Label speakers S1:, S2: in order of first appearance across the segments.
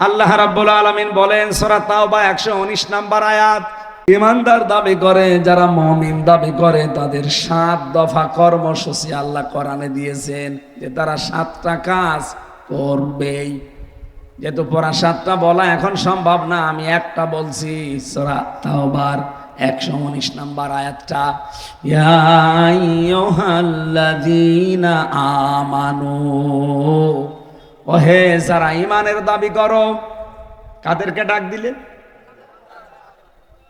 S1: আল্লাহ রাব্বুল আলামিন বলেন সূরা তাওবা 119 নম্বর আয়াত, ঈমানদার দাবি করে যারা মুমিন দাবি করে তাদের 7 দফা কর্মসূচি আল্লাহ কোরআনে দিয়েছেন যে তারা 7টা কাজ করবেই। যেহেতু পুরা 7টা বলা এখন সম্ভব না, আমি একটা বলছি। সূরা তাওবার 119 নম্বর আয়াতটা, ইয়া আইয়ুহাল্লাযীনা আমানু, ওহে যারা ঈমানের দাবি করো। কাদেরকে ডাক দিলে?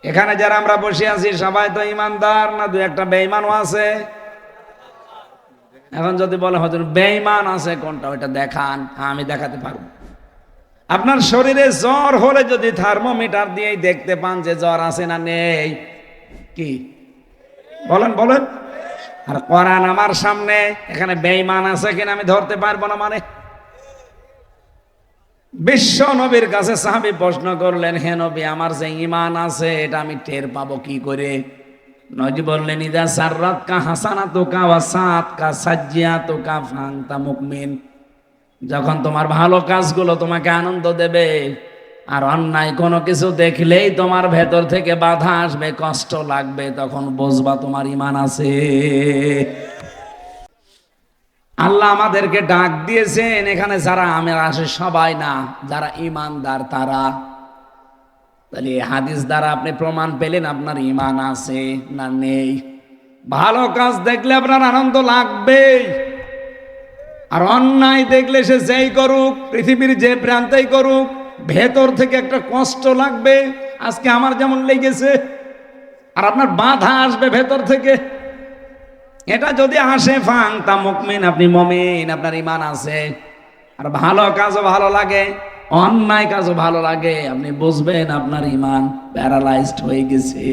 S1: এখানে যারা আমরা বসে আছি সবাই তো ঈমানদার না? দুই একটা বেঈমানও আছে। এখন যদি বলে হুজুর বেঈমান আছে কোনটা, ওইটা দেখান, আমি দেখাতে পারবো। আপনার শরীরে জ্বর হলে যদি থার্মোমিটার দিয়েই দেখতে পান যে জ্বর আছে না নেই, কি বলেন বলেন? আর কোরআন আমার সামনে, এখানে বেঈমান আছে কিনা আমি ধরতে পারবো না মানে? বিশ্ব নবীর কাছে সাহাবী প্রশ্ন করলেন, হে নবী আমার যে ঈমান আছে এটা আমি টের পাবো কি করে? নবী বললেন, ইদা সাররাতকা হাসানাতুকা ওয়া সাআতকা সাজ্জিয়াতুকা ফান্তা মুমিন। যখন তোমার ভালো কাজগুলো তোমাকে আনন্দ দেবে আর অন্যায় কোনো কিছু দেখলেই তোমার ভেতর থেকে বাধা আসবে, কষ্ট লাগবে, তখন বুঝবা তোমার ঈমান আছে। আল্লাহ আমাদেরকে ডাক দিয়েছেন, এখানে যারা আমরা আসে সবাই না, যারা ঈমানদার তারা। তাহলে হাদিস দ্বারা আপনি প্রমাণ পেলেন আপনার ঈমান আছে না নেই। ভালো কাজ দেখলে আপনার আনন্দ লাগবে, আর অন্যায় দেখলে সে যেই করুক, পৃথিবীর যে প্রান্তেই করুক, ভেতর থেকে একটা কষ্ট লাগবে। আজকে আমার যেমন লেগেছে, আর আপনার বাধা আসবে ভেতর থেকে। এটা যদি আসে ফাংতা মুমিন, আপনি মুমিন, আপনার ঈমান আছে। আর ভালো কাজও ভালো লাগে, অন্যায় কাজও ভালো লাগে, আপনি বুঝবেন আপনার ঈমান প্যারালাইজড হয়ে গেছে।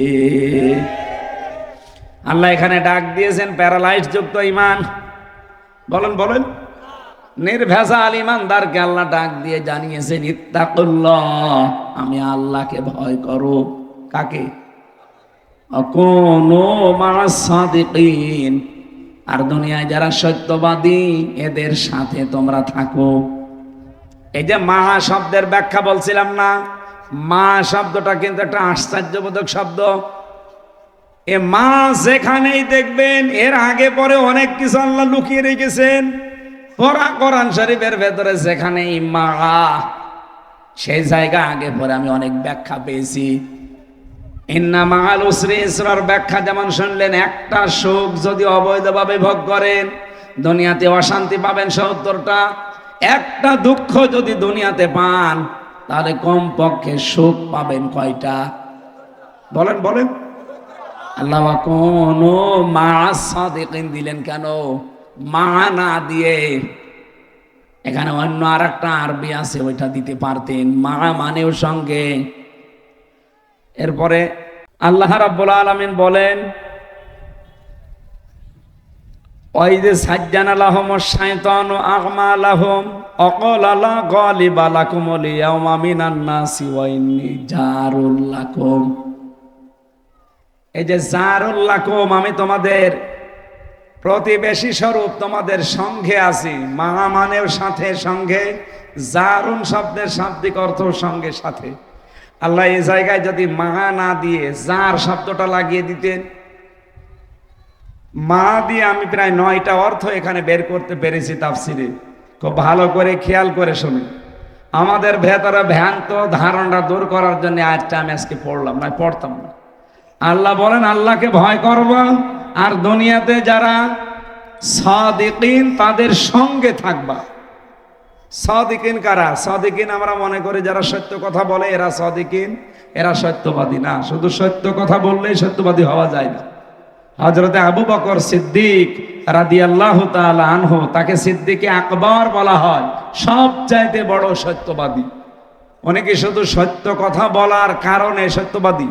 S1: আল্লাহ এখানে ডাক দিয়েছেন প্যারালাইজড যুক্ত ঈমান। বলেন বলেন? নির্ভেজাল ঈমানদারকে আল্লাহ ডাক দিয়ে জানিয়েছেন, ইত্তাকুল্লাহ, আমি আল্লাহকে ভয় করো। কাকে? অকুনু মা'আস সাদিকিন, আর দুনিয়ায় যারা সত্যবাদী এদের সাথে তোমরা থাকো। এই যে মা শব্দের ব্যাখ্যা বলছিলাম না, মা শব্দটা কিন্তু একটা আশ্চর্যবোধক শব্দ। এ মা যেখানেই দেখবেন এর আগে পরে অনেক কিছু আল্লাহ লুকিয়ে রেখেছেন। কোরআন শরীফের ভেতরে যেখানেই মা, সেই জায়গা আগে পরে আমি অনেক ব্যাখ্যা পেয়েছি। ইন্না মাআল উসরি ইসরার ব্যাখ্যা যেমন শুনলেন, একটা সুখ যদি অবৈধভাবে ভোগ করেন দুনিয়াতে অশান্তি পাবেন ৭০টা। একটা দুঃখ যদি দুনিয়াতে পান তাহলে কমপক্ষে সুখ পাবেন কয়টা? বলেন বলেন? আল্লাহ কোনো মা'আস সাদিকিন দিলেন কেন? মা না দিয়ে এখানে অন্য আর একটা আরবি আছে, ওইটা দিতে পারতেন, মা মানেও সঙ্গে। এরপরে আল্লাহ রাব্বুল আলামিন বলেন, ওয়াইযা সাজ্জানা লাহুমুশ শাইতানু আ'মালাহুম আকালা লা গালিবা লাকুমুল ইয়াওমা মিনান নাসি ওয়া ইন্নী জারুল লাকুম। এই যে জারুল লাকুম, আমি তোমাদের প্রতিবেশী স্বরূপ, তোমাদের সঙ্গে আছি। মা মানেও সাথে, সঙ্গে। জারুন শব্দের শাব্দিক অর্থ সঙ্গে, সাথে। আল্লাহ এই জায়গায় যদি মা না দিয়ে জার শব্দটা লাগিয়ে দিতেন, মা দিয়ে আমি প্রায় 9টা অর্থ এখানে বের করতে পেরেছি তাফসিরে। খুব ভালো করে খেয়াল করে শুনুন। আমাদের ভেতরে ভ্রান্ত ধারণা দূর করার জন্য আজটা আমি আজকে পড়লাম, না পড়তাম না। আল্লাহ বলেন আল্লাহকে ভয় করবা, আর দুনিয়াতে যারা সাদিকিন তাদের সঙ্গে থাকবা। সাদিকিন কারা? সাদিকিন আমরা মনে করি যারা সত্য কথা বলে এরা সাদিকিন, এরা সত্যবাদী না। শুধু সত্য কথা বললেই সত্যবাদী হওয়া যায় না। হযরতে আবু বকর সিদ্দিক রাদিয়াল্লাহু তাআলা আনহু, তাকে সিদ্দিকে আকবর বলা হয়, সবচাইতে বড় সত্যবাদী। উনি কি শুধু সত্য কথা বলার কারণে সত্যবাদী?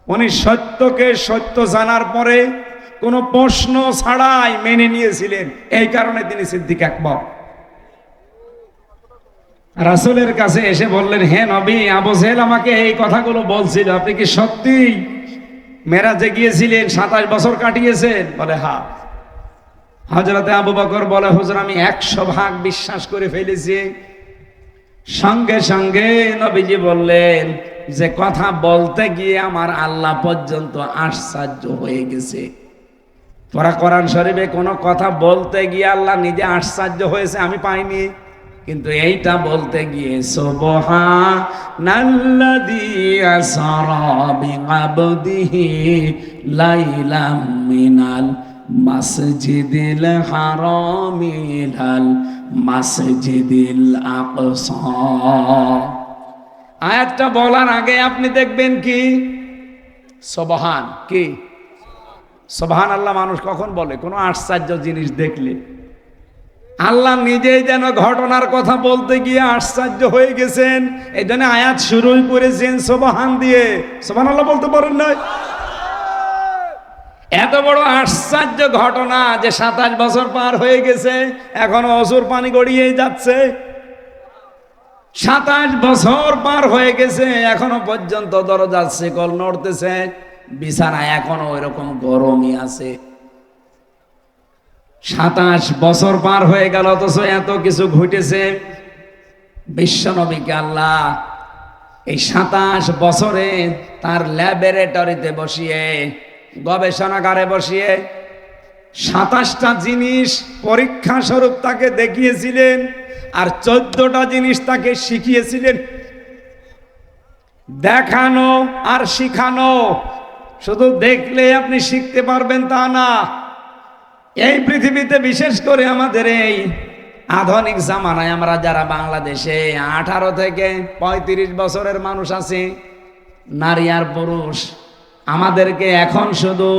S1: উনি সত্যকে সত্য জানার পরে কোনো প্রশ্ন ছাড়াই মেনে নিয়েছিলেন, এই কারণে তিনি সিদ্দিক আকবর। রাসূলের কাছে এসে বললেন, হে নবী, আবু জেহেল আমাকে এই কথাগুলো বলছিল, আপনি কি সত্যি মেরাজে গিয়েছিলেন, 27 বছর কাটিয়েছেন? বলে হ্যাঁ। হযরতে আবু বকর বলে, হুজুর আমি 100 ভাগ বিশ্বাস করে ফেলেছি। সঙ্গে সঙ্গে নবীজি বললেন যে কথা বলতে গিয়ে আমার আল্লাহ পর্যন্ত আশ্চর্য হয়ে গেছে। পরা কোরআন শরীফে কোনো কথা বলতে গিয়ে আল্লাহ নিজে আশ্চর্য হয়েছে আমি পাইনি, কিন্তু এইটা বলতে গিয়ে সুবহানাল্লাযী আসরা বিআবদিহি লাইলাম মিনাল মাসজিদিল হারামি ইলাল মাসজিদিল আকসা। আয়াতটা বলার আগে আপনি দেখবেন কি সুবহান, কি সুবহান আল্লাহ মানুষ কখন বলে? কোনো আশ্চর্য জিনিস দেখলে। আল্লাহ নিজেই যেন ঘটনার কথা বলতে গিয়ে আশ্চর্য হয়ে গেছেন, এই জন্য আয়াত শুরুই করেছেন সুবহান দিয়ে। সুবহান আল্লাহ বলতে পারেন না? এত বড় আশ্চর্য ঘটনা যে 27 বছর পার হয়ে গেছে, এখনো অসুর পানি গড়িয়েই যাচ্ছে। 27 বছর পার হয়ে গেছে, এখনো পর্যন্ত দরজার শিকল নড়তেছে, বিছানা এখনো ওইরকম গরমই আছে। 27 বছর পার হয়ে গেল, অথচ এত কিছু ঘটেছে। বিশ্বনবীকে আল্লাহ এই 27 বছরে তার ল্যাবরেটরিতে বসিয়ে, গবেষণাগারে বসিয়ে 27টা জিনিস পরীক্ষা স্বরূপ তাকে দেখিয়েছিলেন, আর 14টা জিনিস তাকে শিখিয়েছিলেন। দেখানো আর শিখানো, শুধু দেখলে আপনি শিখতে পারবেন তা না। এই পৃথিবীতে বিশেষ করে আমাদের এই আধুনিক জামানায় আমরা যারা বাংলাদেশে 18 থেকে 35 বছরের মানুষ আছি, নারী আর পুরুষ, আমাদেরকে এখন শুধু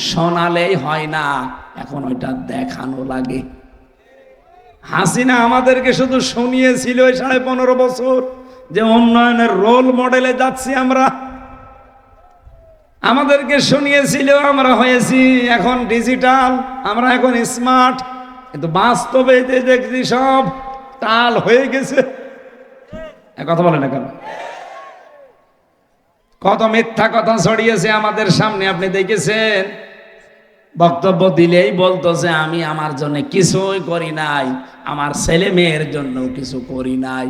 S1: শোনালেই হয় না, এখন ওইটা দেখানো লাগে। হাসিনা আমাদেরকে শুধু শুনিয়েছিল 15.5 বছর যে উন্নয়নের রোল মডেলে যাচ্ছি আমরা, আমাদেরকে শুনিয়েছিল, আমরা হয়েছি এখন ডিজিটাল, আমরা এখন স্মার্ট, কিন্তু বাস্তবে যে দেখছি সব টাল হয়ে গেছে। কথা বলে না কেন? কত মিথ্যা কথা ছড়িয়েছে আমাদের সামনে, আপনি দেখেছেন। বক্তব্য দিলেই বলতো যে আমি আমার জন্য কিছুই করি নাই, আমার ছেলে মেয়ের জন্য কিছু করি নাই,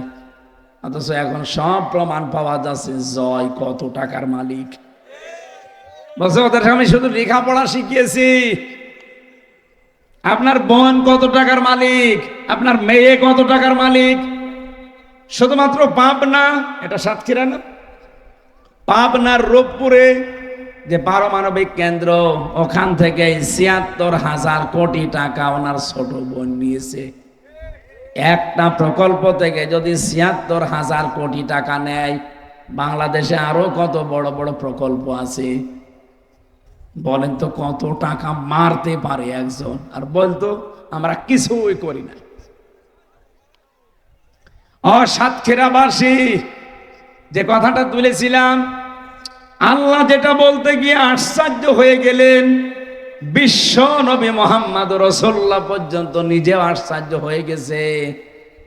S1: অথচ এখন সব প্রমাণ পাওয়া যাচ্ছে জয় কত টাকার মালিক। বলছে ওদের আমি শুধু লেখাপড়া শিখিয়েছি। আপনার বোন কত টাকার মালিক, আপনার মেয়ে কত টাকার মালিক। শুধুমাত্র পাবনা, এটা সাতক্ষীরা না, পাবনার রূপপুরে যে পারমাণবিক কেন্দ্র, ওখান থেকে ৭৬,০০০ কোটি টাকা ওনার ছোট বোন নিয়েছে। একটা প্রকল্প থেকে যদি ৭৬,০০০ কোটি টাকা নেয়, বাংলাদেশে আরো কত বড় বড় প্রকল্প আছে। বলেন তো কত টাকা মারতে পারে একজন, আর বলতো আমরা কিছুই করি না। সাতক্ষীরাবাসী যে কথাটা তুলেছিলাম, আল্লাহ যেটা বলতে গিয়ে আশ্চর্য হয়ে গেলেন, বিশ্ব নবী মুহাম্মদ রাসূলুল্লাহ পর্যন্ত নিজেও আশ্চর্য হয়ে গেছে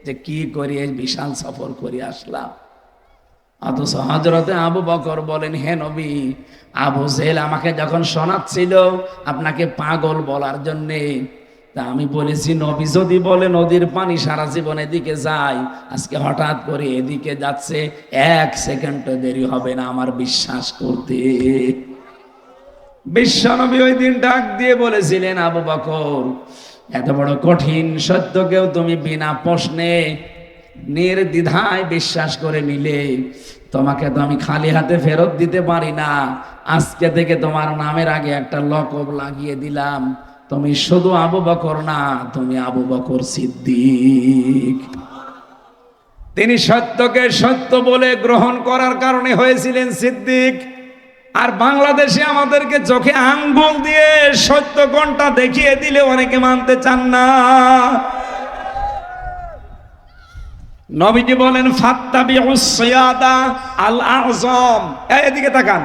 S1: যে কি করি এই বিশাল সফর করে আসলাম। অথচ হযরতে আবু বকর বলেন, হে নবী, আবু জেহেল আমাকে যখন শোনাচ্ছিল আপনাকে পাগল বলার জন্যে, তা আমি বলেছি নবী যদি বলে নদীর পানি সারা জীবন এদিকে যায়, আজকে হঠাৎ করে এদিকে যাচ্ছে, 1 সেকেন্ডও দেরি হবে না আমার বিশ্বাস করতে। বিশ্বনবী ওই দিন ডাক দিয়ে বলেছিলেন, আবু বকর, এত বড় কঠিন সত্যকেও তুমি বিনা প্রশ্নে নির্দ্বিধায় বিশ্বাস করে নিলে, তোমাকে তো আমি খালি হাতে ফেরত দিতে পারি না। আজকে থেকে তোমার নামের আগে একটা লকব লাগিয়ে দিলাম, তুমি শুধু আবু বকর না, তুমি আবু বকর সিদ্দিক। তিনি সত্যকে সত্য বলে গ্রহণ করার কারণে হয়েছিলেন সিদ্দিক। আর বাংলাদেশে আমাদেরকে চোখে আঙ্গুল দিয়ে সত্য কোনটা দেখিয়ে দিলে অনেকে মানতে চান না। নবীজি বলেন, ফাত্তাবিউস সিয়াদা আল আযম। এদিকে তাকান,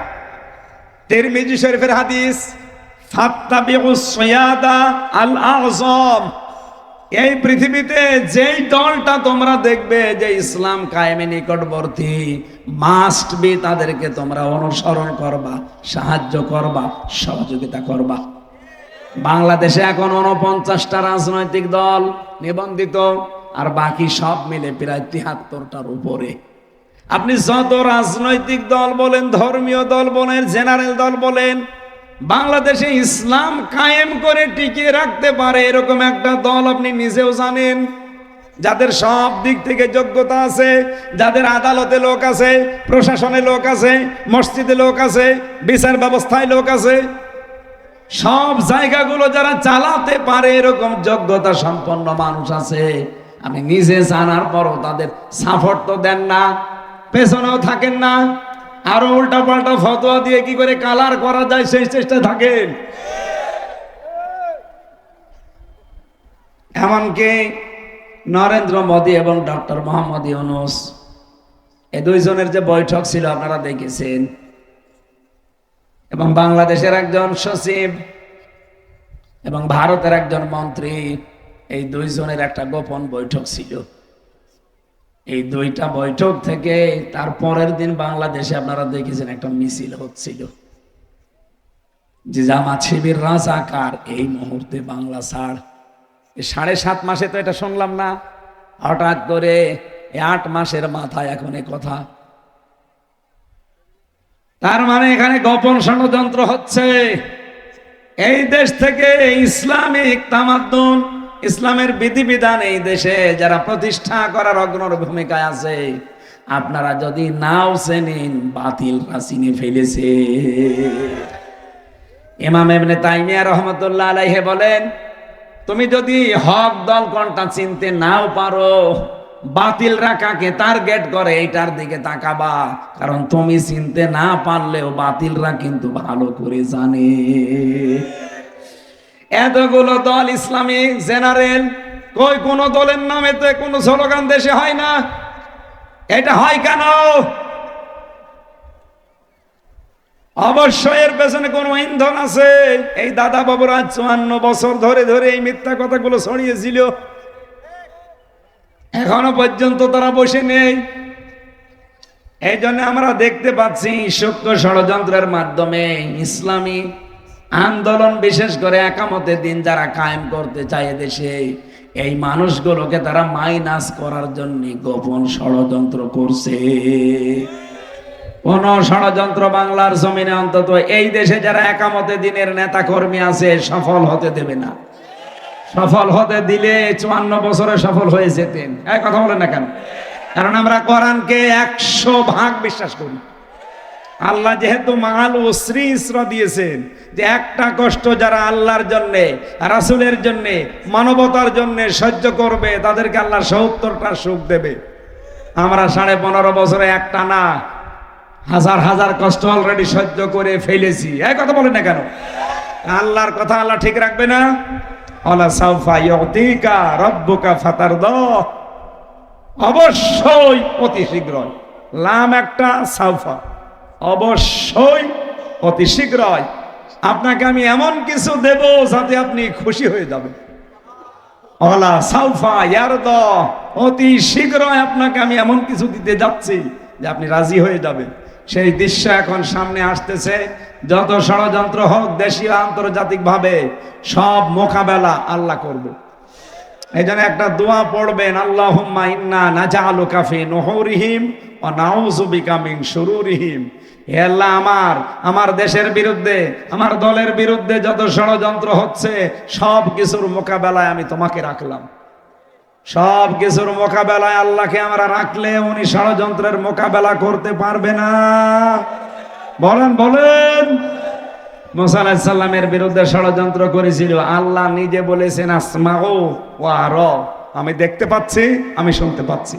S1: তিরমিজি শরীফের হাদিস, ফাত্তাবিউস সিয়াদা আল আযম। এই পৃথিবীতে যেই দলটা তোমরা দেখবে যে ইসলাম কায়েমে নিকটবর্তী, মাস্ট বি তাদেরকে তোমরা অনুসরণ করবা, সাহায্য করবা, সহযোগিতা করবা। বাংলাদেশে এখন 49টা রাজনৈতিক দল নিবন্ধিত, আর বাকি সব মিলে প্রায় ৭৩টার উপরে। আপনি যত রাজনৈতিক দল বলেন, ধর্মীয় দল বলেন, জেনারেল দল বলেন, বাংলাদেশে ইসলাম কায়েম করে টিকিয়ে রাখতে পারে এরকম একটা দল আপনি নিজেও জানেন? যাদের সব দিক থেকে যোগ্যতা আছে, যাদের আদালতে লোক আছে, প্রশাসনে লোক আছে, মসজিদে লোক আছে, বিচার ব্যবস্থায় লোক আছে, সব জায়গাগুলো যারা চালাতে পারে এরকম যোগ্যতা সম্পন্ন মানুষ আছে, আপনি নিজে জানার পরও তাদের সাপোর্ট তো দেন না, পেছনেও থাকেন না, আরো উল্টা পাল্টা ফতোয়া দিয়ে কি করে কালার করা যায় সেই চেষ্টায় থাকেন। এমনকি নরেন্দ্র মোদী এবং ডক্টর মোহাম্মদ ইউনূস এই দুইজনের যে বৈঠক ছিল আপনারা দেখেছেন, এবং বাংলাদেশের একজন সচিব এবং ভারতের একজন মন্ত্রী, এই দুইজনের একটা গোপন বৈঠক ছিল। এই দুইটা বৈঠক থেকে তার পরের দিন বাংলাদেশে আপনারা দেখেছেন একটা মিছিল হচ্ছিল যে জামাত শিবির রাজাকার, এই মুহূর্তে বাংলা ছাড়। ৭.৫ মাসে তো এটা শুনলাম না, হঠাৎ করে ৮ মাসের মাথায় এখন এ কথা। তার মানে এখানে গোপন ষড়যন্ত্র হচ্ছে। এই দেশ থেকে ইসলামিক তামাদ্দুন, ইসলামের বিধিবিধান এই দেশে যারা প্রতিষ্ঠা করার অগ্রণী ভূমিকায় আছে, আপনারা যদি নাও চেনেন, বাতিলরা চিনে ফেলেছে। ইমাম ইবনে তাইমিয়া রাহমাতুল্লাহ আলাইহি বলেন, তুমি যদি হক দল কোনটা চিনতে নাও পারো, বাতিলরা কাকে টার্গেট করে এইটার দিকে তাকাবা, কারণ তুমি চিনতে না পারলেও বাতিলরা কিন্তু ভালো করে জানে। এতগুলো দল ইসলামিক জেনারেল, কই কোন দলের নামে তো কোনো স্লোগান দেশে হয় না। এটা হয় কেন? অবশ্যই এর পেছনে কোনো ইন্ধন আছে। এই দাদা বাবুরা ৫৪ বছর ধরে ধরে এই মিথ্যা কথাগুলো ছড়িয়েছিল, এখনো পর্যন্ত তারা বসে নেই। এই জন্য আমরা দেখতে পাচ্ছি সূক্ষ্ম ষড়যন্ত্রের মাধ্যমে ইসলামী আন্দোলন, বিশেষ করে একামতে দিন যারা কায়েম করতে চায় দেশে, এই মানুষগুলোকে তারা মাইনাস করার জন্য গোপন ষড়যন্ত্র করছে। কোন ষড়যন্ত্র বাংলার জমিনে, অন্তত এই দেশে যারা একামতে দিনের নেতা কর্মী আছে, সফল হতে দেবে না। সফল হতে দিলে ৫৪ বছরে সফল হয়ে যেতেন। এই কথা বলেন না কেন? কারণ আমরা কোরআনকে ১০০% বিশ্বাস করি। আল্লাহ যেহেতু মাল উসরি ইসরা দিয়েছেন, যে একটা কষ্ট যারা আল্লাহর জন্যে, রাসূলের জন্যে, মানবতার জন্যে সহ্য করবে, তাদেরকে আল্লাহ ৭০টা সুখ দেবে। আমরা ১৫.৫ বছরে একটা না, হাজার হাজার কষ্ট অলরেডি সহ্য করে ফেলেছি। এই কথা বলেন না কেন? আল্লাহর কথা আল্লাহ ঠিক রাখবে না? ওয়ালা সাউফা ইউতিকা রাব্বুকা ফাতারদা, অবশ্যই অতি শীঘ্রই, লাম একটা, সাউফা, অবশ্যই অতি শীঘ্রই আপনাকে আমি এমন কিছু দেব যাতে আপনি খুশি হয়ে যাবেন। ওয়ালা সাউফা ইয়ারদা, অতি শীঘ্রই আপনাকে আমি এমন কিছু দিতে যাচ্ছি যে আপনি রাজি হয়ে যাবেন। সেই দৃশ্য এখন সামনে আসতেছে। যত ষড়যন্ত্র হোক, দেশীয় আন্তর্জাতিক ভাবে, সব মোকাবেলা আল্লাহ করবে। এই জন্য একটা দোয়া পড়বেন, আল্লাহুম্মা ইন্না নাজআলুকা ফি নুহুরিহিম ওয়া নাউযু বিকা মিন শুরুরিহিম। হে আল্লাহ, আমার দেশের বিরুদ্ধে, আমার দলের বিরুদ্ধে যত ষড়যন্ত্র হচ্ছে, সব কিছুর মোকাবেলায় আমি তোমাকে রাখলাম। সব কিছুর মোকাবেলায় আল্লাহকে আমরা রাখলে উনি ষড়যন্ত্রের মোকাবেলা করতে পারবে না। বলেন বলেন। মুসা আলাইহিস সালামের বিরুদ্ধে ষড়যন্ত্র করেছিল, আল্লাহ নিজে বলেছেন আসমাউ ওয়া আরা, আমি দেখতে পাচ্ছি, আমি শুনতে পাচ্ছি।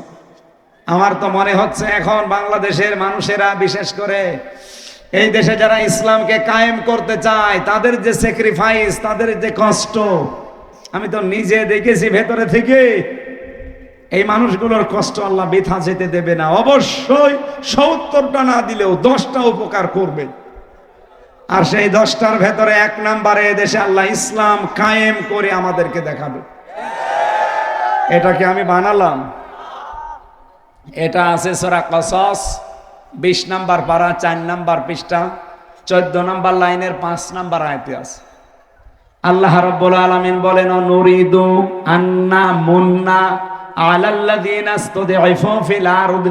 S1: আমার তো মনে হচ্ছে এখন বাংলাদেশের মানুষেরা, বিশেষ করে এই দেশে যারা ইসলামকে কায়েম করতে চায়, তাদের যে স্যাক্রিফাইস, তাদের যে কষ্ট, আমি তো নিজে দেখেছি ভেতরে থেকে। এই মানুষগুলোর কষ্ট আল্লাহ বৃথা যেতে দেবে না। অবশ্যই ৭০টা না দিলেও 10টা উপকার করবে। আর সেই 10টার ভেতরে 1 নম্বরে দেশে আল্লাহ ইসলাম কায়েম করে আমাদেরকে দেখাবে। এটাকে আমি বানালাম, এটা আছে সূরা কসস 20 নম্বর পারা 4 নম্বর পৃষ্ঠা 14 নম্বর লাইনের 5 নম্বর আয়াতে আছে। আল্লাহ রাব্বুল আলামিন বলেন, নুরিদু আন্না মুন্না আলাল্লাযীনা ইসতুদঈফু ফিল আরদ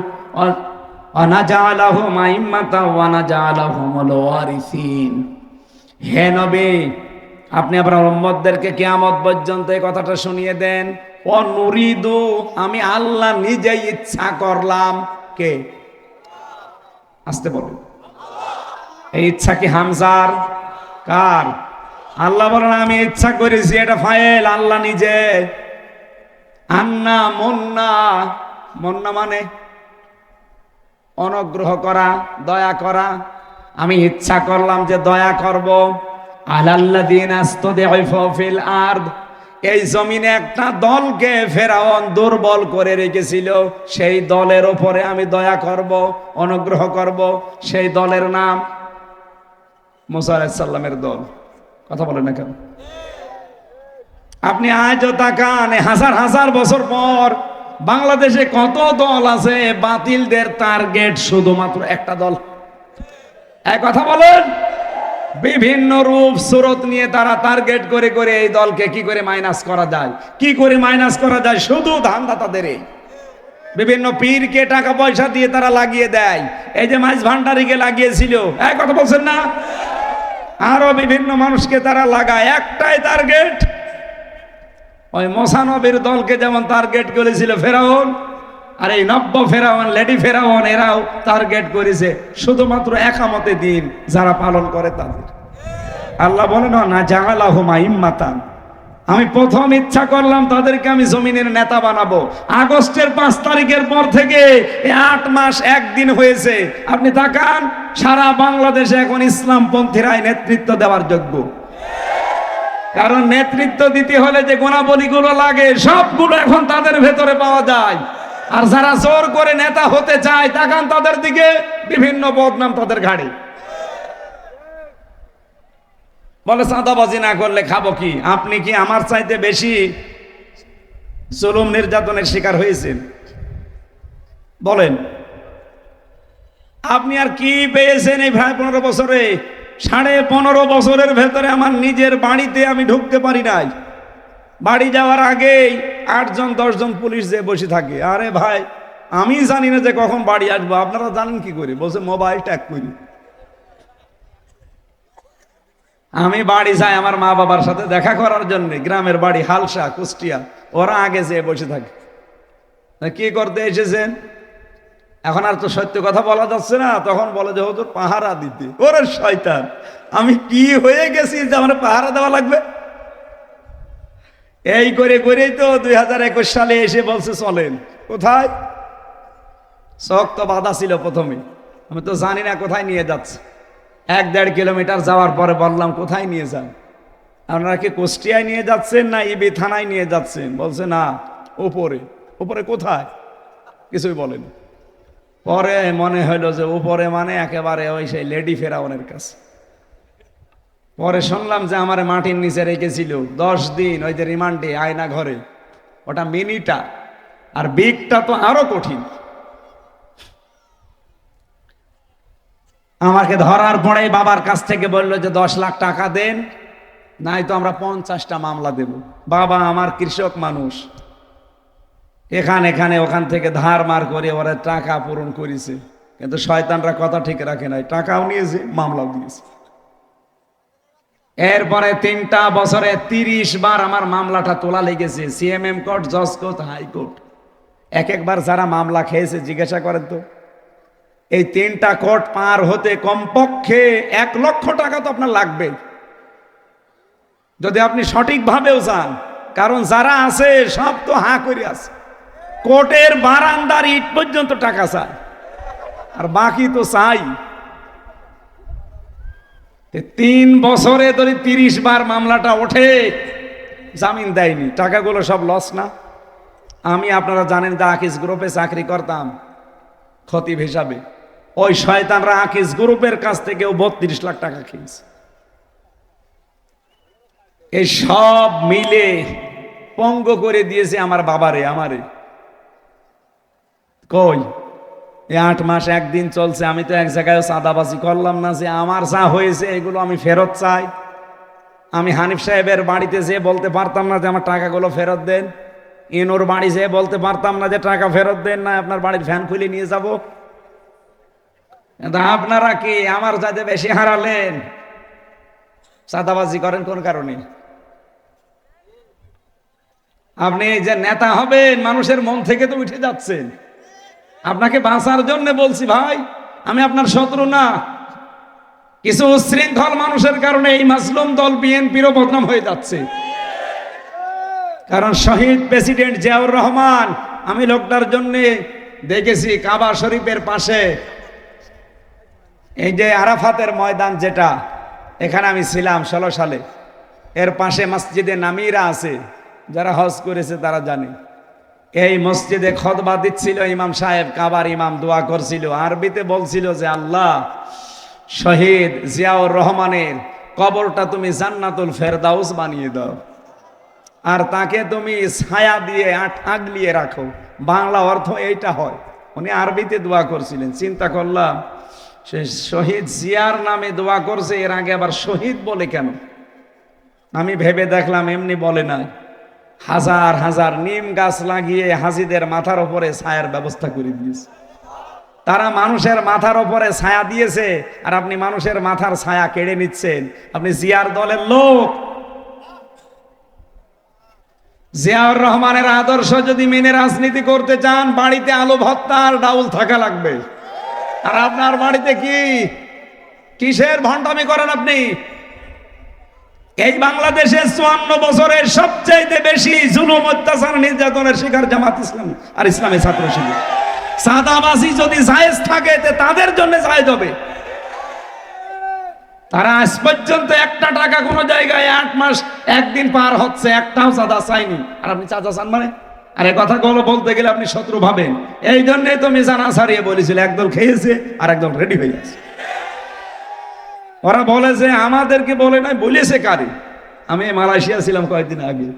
S1: ওয়া নাজআলাহুম আইম্মাতাও ওয়া নাজআলাহুমুল ওয়ারিসিন। হে নবী, আপনি আপনার উম্মতদেরকে কিয়ামত পর্যন্ত এই কথাটা শুনিয়ে দেন, ও নুরিদু, আমি আল্লাহ নিজেই ইচ্ছা করলাম। কে? আসতে বলুন। এই ইচ্ছা কি হামজার? কার? আল্লাহ বলেন আমি ইচ্ছা করেছি, এটা ফাইল আল্লাহ নিজে। আন্না মুন্না, মুন্না মানে অনুগ্রহ করা, দয়া করা। আমি ইচ্ছা করলাম যে দয়া করব। আলাল্লাযীনা ইসতুদঈফু ফিল আরদ, এই জমিনে একটা দলকে ফেরাউন দুর্বল করে রেখেছিল, সেই দলের উপরে আমি দয়া করব, অনুগ্রহ করব। সেই দলের নাম মুসা আলাইহিস সালামের দল। কথা বলেন না কেন? আপনি আজও তাকান, হাজার হাজার বছর পর বাংলাদেশে কত দল আছে, বাতিলদের টার্গেট শুধুমাত্র একটা দল। এক কথা বলেন, বিভিন্ন রূপ সুরত নিয়ে তারা টার্গেট করে করে এই দলকে কি করে মাইনাস করা যায়, কি করে মাইনাস করা যায়, শুধু ধান্দা তাদের। বিভিন্ন পীরকে টাকা পয়সা দিয়ে তারা লাগিয়ে দেয়। এই যে মাইজ ভান্ডারীকে লাগিয়েছিল, এক কথা বলছেন না, আরো বিভিন্ন মানুষকে তারা লাগায়, একটাই টার্গেট। ওই মুসা নবীর দলকে যেমন টার্গেট করেছিল ফেরাউন, আর এই নব্য ফেরাউন, লেডি ফেরাউন, এরাও টার্গেট করেছে শুধুমাত্র একামতে দিন যারা পালন করে তাদের। আল্লাহ বলেন না জাআলাহুম আইম্মাতান, আমি প্রথম ইচ্ছা করলাম তাদেরকে আমি জমিনের নেতা বানাবো। আগস্টের 5 তারিখের পর থেকে 8 মাস 1 দিন হয়েছে, আপনি তাকান, সারা বাংলাদেশে এখন ইসলামপন্থীরাই নেতৃত্ব দেওয়ার যোগ্য। কারণ নেতৃত্ব দিতে হলে যে গুণাবলীগুলো লাগে সবগুলো এখন তাদের ভেতরে পাওয়া যায়। আর যারা জোর করে নেতা হতে চায়, তাকান তাদের দিকে, বিভিন্ন বদনাম তাদের ঘাড়ে। বলে চাঁদাবাজি না করলে খাবো কি? আপনি কি আমার চাইতে বেশি জুলুম নির্যাতনের শিকার হয়েছেন? বলেন, আপনি আর কি পেয়েছেন এই 15 বছরে? 15.5 বছরের ভেতরে আমার নিজের বাড়িতে আমি ঢুকতে পারি নাই। বাড়ি যাওয়ার আগেই 8 জন 10 জন পুলিশ যে বসে থাকে। আরে ভাই, আমি জানি না যে কখন বাড়ি আসবো, আপনারা জানেন কি করে? বলছে মোবাইল ট্যাগ করি। আমি বাড়ি যাই আমার মা বাবার সাথে দেখা করার জন্য, গ্রামের বাড়ি হালসা, কুষ্টিয়া, ওরা আগে যেয়ে বসে থাকে। কি করতে এসেছেন? এখন আর তো সত্য কথা বলা যাচ্ছে না, তখন বলে যে হুজুর পাহারা দিতে। ওরে শয়তান, আমি কি হয়ে গেছি যে আমার পাহারা দেওয়া লাগবে? এই করে করেই তো 2021 সালে এসে বলছে চলেন। কোথায়? চক তো বাধা ছিল প্রথমে, আমি তো জানি না কোথায় নিয়ে যাচ্ছে। 1-1.5 কিলোমিটার যাওয়ার পরে বললাম কোথায় নিয়ে যান? আপনারা কি কুষ্টিয়ায় নিয়ে যাচ্ছেন না ইবি থানায় নিয়ে যাচ্ছেন? বলছে না, উপরে। উপরে কোথায়? কিছুই বলেন। পরে মনে হইলো যে উপরে মানে একেবারে ওই সেই লেডি ফেরাউনের কাছে। পরে শুনলাম যে আমার মাটির নিচে রেখেছিল 10 দিন, ওই যে রিমান্ডে আয়না ঘরে। ওটা মিনিটা, আর বিগটা তো আরো কঠিন। আমাকে ধরার পরে বাবার কাছ থেকে বললো যে 10 লাখ টাকা দেন, নাই তো আমরা 50টা মামলা দেব। বাবা আমার কৃষক মানুষ, এখানে ওখান থেকে ধার মার করে ওরা টাকা পূরণ করেছে, কিন্তু শয়তানরা কথা ঠিক রাখে নাই, টাকাও নিয়েছে, মামলাও দিয়েছে। এরপরে 3টা বছরে 30 বার আমার মামলাটা তোলা লেগেছে, সিএমএম কোর্ট, জজ কোর্ট, হাইকোর্ট। একবার যারা মামলা খেয়েছে জিজ্ঞাসা করেন তো, এই 3টা কোর্ট পার হতে কমপক্ষে 1 লক্ষ টাকা তো আপনার লাগবে, যদি আপনি সঠিকভাবেও যান। কারণ যারা আছে সব তো হাঁ করে আছে, কোর্টের বারান্দার ইট পর্যন্ত টাকা চায়, আর বাকি তো চাই। 3 বছরে ধরে 30 বার মামলাটা ওঠে, জামিন দেয়নি, টাকাগুলো সব লস না? আমি, আপনারা জানেন যে আকিস গ্রুপে চাকরি করতাম খতিব হিসাবে, ওই শয়তানরা আকিস গ্রুপের কাছ থেকেও 32 লাখ টাকা খেয়েছে। এই সব মিলে পঙ্গ করে দিয়েছে আমার বাবারে, আমারে। কই, 8 মাস 1 দিন চলছে, আমি তো এক জায়গায় চাঁদাবাজি করলাম না যে আমার যা হয়েছে এগুলো আমি ফেরত চাই। আমি হানিফ সাহেবের বাড়িতে যেয়ে বলতে পারতাম না যে আমার টাকাগুলো ফেরত দেন? ইনুর বাড়ি যেয়ে বলতে পারতাম না যে টাকা ফেরত দেন না, আপনার বাড়ির ফ্যান খুলে নিয়ে যাব। আপনারা কি আমার চাইতে বেশি হারালেন? চাঁদাবাজি করেন কোন কারণে? আপনি যে নেতা হবেন মানুষের মন থেকে তো উঠে যাচ্ছেন। আপনাকে বাঁচার জন্য বলছি ভাই, আমি আপনার শত্রু না। কিছু উচ্ছৃঙ্খল মানুষের কারণে এই মাজলুম দল বিএনপিরও বদনাম হয়ে যাচ্ছে। কারণ শহীদ প্রেসিডেন্ট জিয়াউর রহমান, আমি লোকটার জন্য দেখেছি কাবা শরীফের পাশে এই যে আরাফাতের ময়দান, যেটা এখানে আমি ছিলাম 16 সালে, এর পাশে মসজিদে নামিরা আছে, যারা হজ করেছে তারা জানে। এই মসজিদে খুতবা দিচ্ছিল ইমাম সাহেব, কাবার ইমাম দোয়া করছিল, আরবিতে বলছিল যে আল্লাহ, শহীদ জিয়াউর রহমানের কবরটা তুমি জান্নাতুল ফেরদাউস বানিয়ে দাও, আর তাকে তুমি ছায়া দিয়ে আগলিয়ে রাখো। বাংলা অর্থ এইটা হয়। উনি আরবিতে দোয়া করছিলেন। চিন্তা করলাম, সে শহীদ জিয়ার নামে দোয়া করছে, এর আগে আবার শহীদ বলে কেন? আমি ভেবে দেখলাম এমনি বলে না, হাজার হাজার নিম গাছ লাগিয়ে হাজিদের মাথার উপরে ছায়ার ব্যবস্থা করে দিয়েছে। তারা মানুষের মাথার উপরে ছায়া দিয়েছে, আর আপনি মানুষের মাথার ছায়া কেড়ে নিচ্ছেন। আপনি জিয়ার দলের লোক। জিয়াউর রহমানের আদর্শ যদি মেনে রাজনীতি করতে চান, বাড়িতে আলু ভর্তা আর ডাউল থাকা লাগবে। আর আপনার বাড়িতে কি কিসের ভণ্ডামি করেন আপনি? এই বাংলাদেশে 54 বছরের সবচেয়ে বেশি জুলুম, অত্যাচার, নির্যাতনের শিকার জামাত ইসলামী আর ইসলামী ছাত্র শিবির। সাদাবাজি যদি জায়েজ থাকে তাদের জন্য জায়েজ হবে। তারা আজ পর্যন্ত একটা টাকা কোন জায়গায় 8 মাস 1 দিন পার হচ্ছে একটাও চাঁদা চাইনি। আর আপনি চাঁদা চান মানে? আর এই কথাগুলো বলতে গেলে আপনি শত্রু ভাবেন। এই জন্যই তো মিজান আসারিয়ে বলেছিল, একদল খেয়েছে আর একদল রেডি হয়ে আছে। ওরা বলে যে আমাদেরকে বলে নাই, বলেছে কারে? আমি মালয়েশিয়া ছিলাম কয়েকদিন আগে,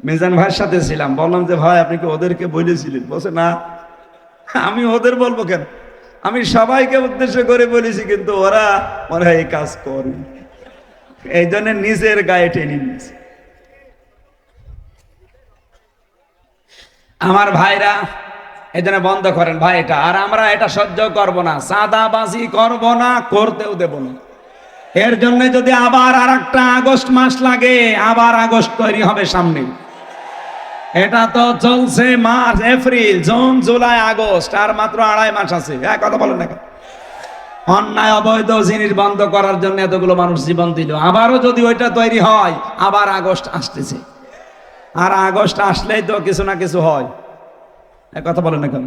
S1: মিজান ভাইয়ের সাথে ছিলাম। বললাম যে ভাই আপনি কি ওদেরকে বলেছিলেন? বলছে না, আমি ওদের বলবো কেন, আমি সবাইকে উদ্দেশ্য করে বলেছি, কিন্তু ওরা এই কাজ করে। এই জন্য নিজের গায়ে টেনে নিয়েছে। আমার ভাইরা, এই জন্য বন্ধ করেন ভাই এটা। আর আমরা এটা সহ্য করব না, চাঁদাবাজি করব না, করতেও দেব না। এর জন্য যদি আবার আর একটা আগস্ট মাস লাগে, আবার আগস্ট তৈরি হবে সামনে। এটা তো চলছে মার্চ, এপ্রিল, জুন, জুলাই, আগস্ট, আর মাত্র 2.5 মাস আছে। কথা বলেন না? অন্যায় অবৈধ জিনিস বন্ধ করার জন্য এতগুলো মানুষ জীবন দিল। আবারও যদি ওইটা তৈরি হয়, আবার আগস্ট আসতেছে। আর আগস্ট আসলেই তো কিছু না কিছু হয়। কথা বলেন না কেন?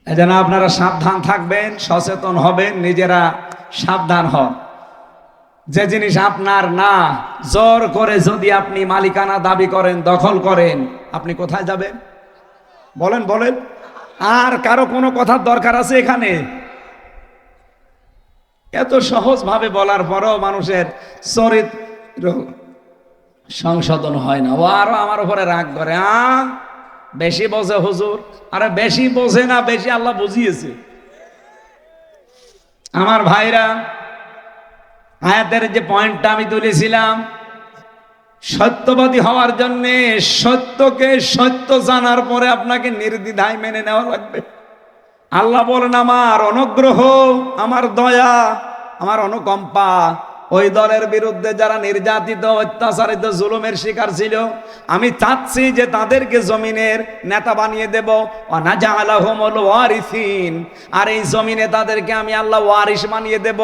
S1: এই জন্য আপনারা সাবধান থাকবেন, সচেতন হবেন, নিজেরা সাবধান হন। যে জিনিস আপনার না, জোর করে যদি আপনি মালিকানা দাবি করেন, দখল করেন, আপনি কোথায় যাবেন? বলেন বলেন। আর কারো কোনো কথার দরকার আছে এখানে? এত সহজ ভাবে বলার পরও মানুষের চরিত্র সংশোধন হয় না। ও আরো আমার উপরে রাগ করে, বেশি বোঝে হুজুর। আরে বেশি বোঝে না, বেশি আল্লাহ বুঝিয়েছে। আমার ভাইরা, আয়াতের যে পয়েন্টটা আমি তুলেছিলাম, সত্যবাদী হওয়ার জন্য সত্যকে সত্য জানার পরে আপনাকে নির্দ্বিধায় মেনে নেওয়া লাগবে। আল্লাহ বলেন আমার অনুগ্রহ, আমার দয়া, আমার অনুকম্পা ওই দলের বিরুদ্ধে যারা নির্যাতিত, অত্যাচারিত, জুলুমের শিকার ছিল, আমি চাচ্ছি যে তাদেরকে জমিনের নেতা বানিয়ে দেব। ওয়ানাজআলাহুমুল ওয়ারিসিন, আর এই জমিনে তাদেরকে আমি আল্লাহ ওয়ারিস বানিয়ে দেব।